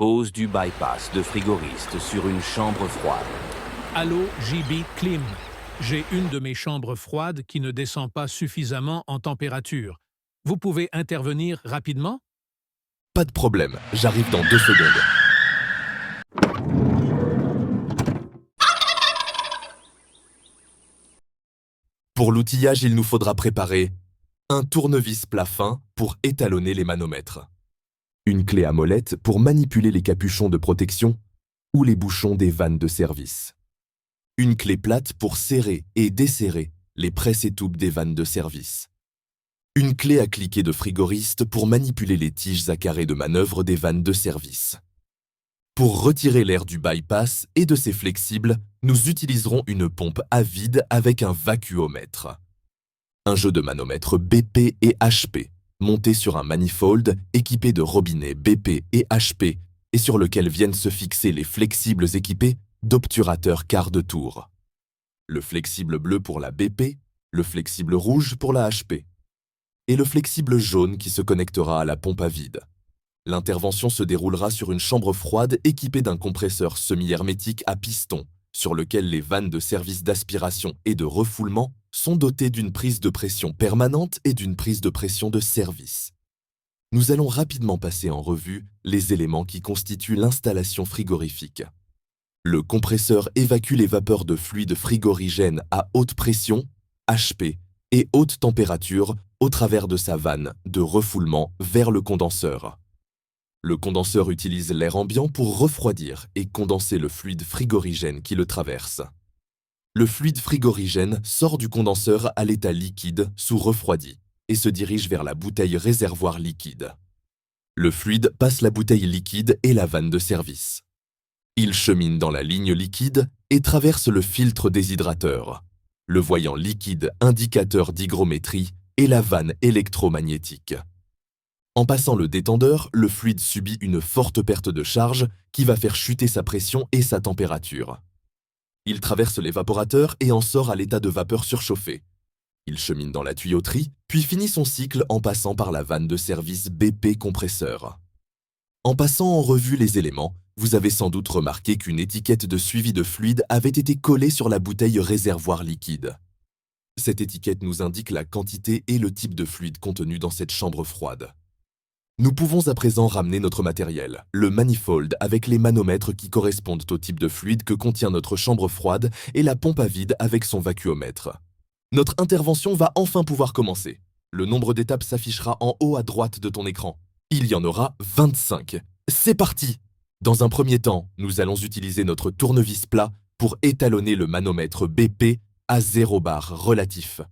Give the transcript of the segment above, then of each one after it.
Pose du bypass de frigoriste sur une chambre froide. Allô, JB Klim. J'ai une de mes chambres froides qui ne descend pas suffisamment en température. Vous pouvez intervenir rapidement? Pas de problème, j'arrive dans 2 secondes. Pour l'outillage, il nous faudra préparer un tournevis plat fin pour étalonner les manomètres, une clé à molette pour manipuler les capuchons de protection ou les bouchons des vannes de service, une clé plate pour serrer et desserrer les presses et tubes des vannes de service, une clé à cliquet de frigoriste pour manipuler les tiges à carré de manœuvre des vannes de service. Pour retirer l'air du bypass et de ses flexibles, nous utiliserons une pompe à vide avec un vacuomètre. Un jeu de manomètres BP et HP, monté sur un manifold équipé de robinets BP et HP et sur lequel viennent se fixer les flexibles équipés d'obturateurs quart de tour. Le flexible bleu pour la BP, le flexible rouge pour la HP et le flexible jaune qui se connectera à la pompe à vide. L'intervention se déroulera sur une chambre froide équipée d'un compresseur semi-hermétique à piston, sur lequel les vannes de service d'aspiration et de refoulement sont dotées d'une prise de pression permanente et d'une prise de pression de service. Nous allons rapidement passer en revue les éléments qui constituent l'installation frigorifique. Le compresseur évacue les vapeurs de fluide frigorigène à haute pression, HP, et haute température au travers de sa vanne de refoulement vers le condenseur. Le condenseur utilise l'air ambiant pour refroidir et condenser le fluide frigorigène qui le traverse. Le fluide frigorigène sort du condenseur à l'état liquide sous refroidi et se dirige vers la bouteille réservoir liquide. Le fluide passe la bouteille liquide et la vanne de service. Il chemine dans la ligne liquide et traverse le filtre déshydrateur, le voyant liquide indicateur d'hygrométrie et la vanne électromagnétique. En passant le détendeur, le fluide subit une forte perte de charge qui va faire chuter sa pression et sa température. Il traverse l'évaporateur et en sort à l'état de vapeur surchauffée. Il chemine dans la tuyauterie, puis finit son cycle en passant par la vanne de service BP compresseur. En passant en revue les éléments, vous avez sans doute remarqué qu'une étiquette de suivi de fluide avait été collée sur la bouteille réservoir liquide. Cette étiquette nous indique la quantité et le type de fluide contenu dans cette chambre froide. Nous pouvons à présent ramener notre matériel, le manifold avec les manomètres qui correspondent au type de fluide que contient notre chambre froide et la pompe à vide avec son vacuomètre. Notre intervention va enfin pouvoir commencer. Le nombre d'étapes s'affichera en haut à droite de ton écran. Il y en aura 25. C'est parti! Dans un premier temps, nous allons utiliser notre tournevis plat pour étalonner le manomètre BP à 0 bar relatif.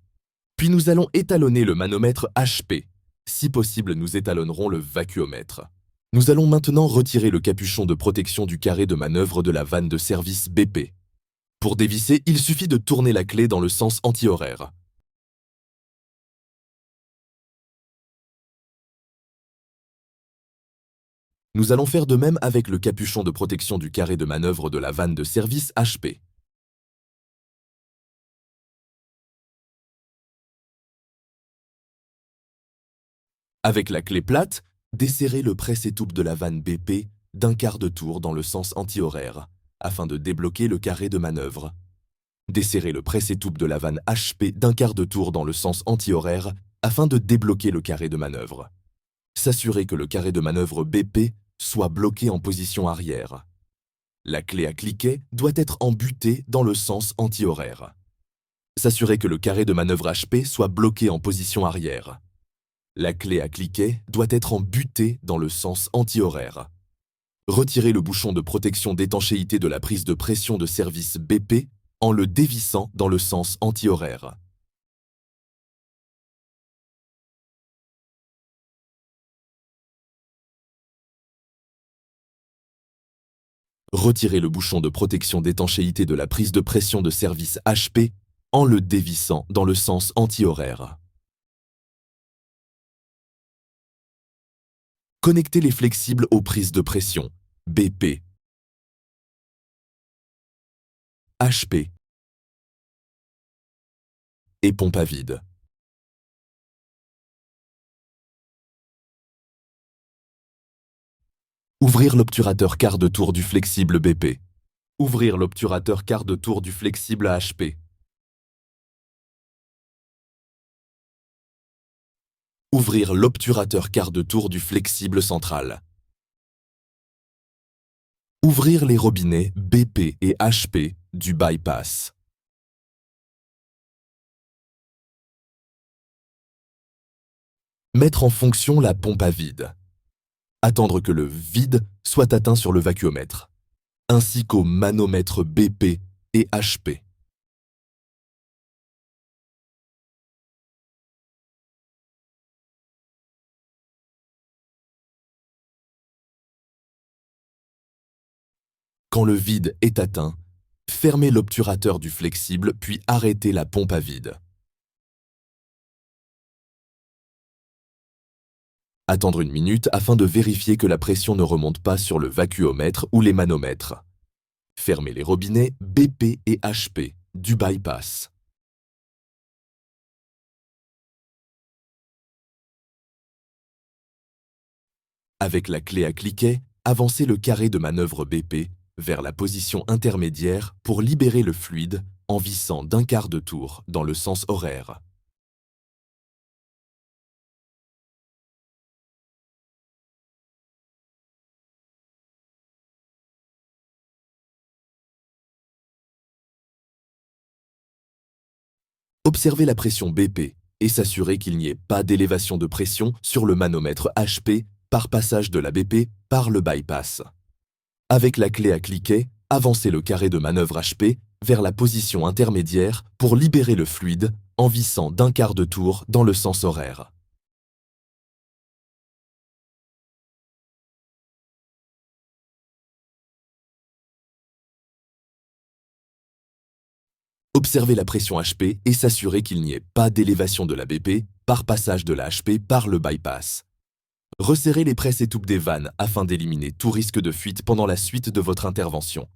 Puis nous allons étalonner le manomètre HP. Si possible, nous étalonnerons le vacuomètre. Nous allons maintenant retirer le capuchon de protection du carré de manœuvre de la vanne de service BP. Pour dévisser, il suffit de tourner la clé dans le sens anti-horaire. Nous allons faire de même avec le capuchon de protection du carré de manœuvre de la vanne de service HP. Avec la clé plate, desserrez le presse-étoupe de la vanne BP d'un quart de tour dans le sens anti-horaire, afin de débloquer le carré de manœuvre. Desserrez le presse-étoupe de la vanne HP d'un quart de tour dans le sens anti-horaire, afin de débloquer le carré de manœuvre. S'assurer que le carré de manœuvre BP soit bloqué en position arrière. La clé à cliquet doit être embutée dans le sens anti-horaire. S'assurer que le carré de manœuvre HP soit bloqué en position arrière. La clé à cliquet doit être embutée dans le sens anti-horaire. Retirez le bouchon de protection d'étanchéité de la prise de pression de service BP en le dévissant dans le sens anti-horaire. Retirez le bouchon de protection d'étanchéité de la prise de pression de service HP en le dévissant dans le sens anti-horaire. Connectez les flexibles aux prises de pression BP, HP et pompe à vide. Ouvrir l'obturateur quart de tour du flexible BP. Ouvrir l'obturateur quart de tour du flexible HP. Ouvrir l'obturateur quart de tour du flexible central. Ouvrir les robinets BP et HP du bypass. Mettre en fonction la pompe à vide. Attendre que le vide soit atteint sur le vacuomètre, ainsi qu'au manomètre BP et HP. Quand le vide est atteint, fermez l'obturateur du flexible puis arrêtez la pompe à vide. Attendre une minute afin de vérifier que la pression ne remonte pas sur le vacuomètre ou les manomètres. Fermez les robinets BP et HP du bypass. Avec la clé à cliquet, avancez le carré de manœuvre BP vers la position intermédiaire pour libérer le fluide en vissant d'un quart de tour dans le sens horaire. Observez la pression BP et s'assurer qu'il n'y ait pas d'élévation de pression sur le manomètre HP par passage de la BP par le bypass. Avec la clé à cliquet, avancez le carré de manœuvre HP vers la position intermédiaire pour libérer le fluide en vissant d'un quart de tour dans le sens horaire. Observez la pression HP et s'assurer qu'il n'y ait pas d'élévation de la BP par passage de la HP par le bypass. Resserrez les presses et tubes des vannes afin d'éliminer tout risque de fuite pendant la suite de votre intervention.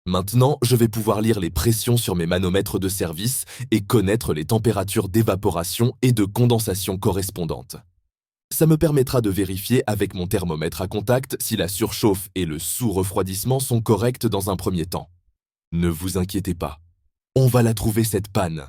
Maintenant, je vais pouvoir lire les pressions sur mes manomètres de service et connaître les températures d'évaporation et de condensation correspondantes. Ça me permettra de vérifier avec mon thermomètre à contact si la surchauffe et le sous-refroidissement sont corrects dans un premier temps. Ne vous inquiétez pas, on va la trouver cette panne.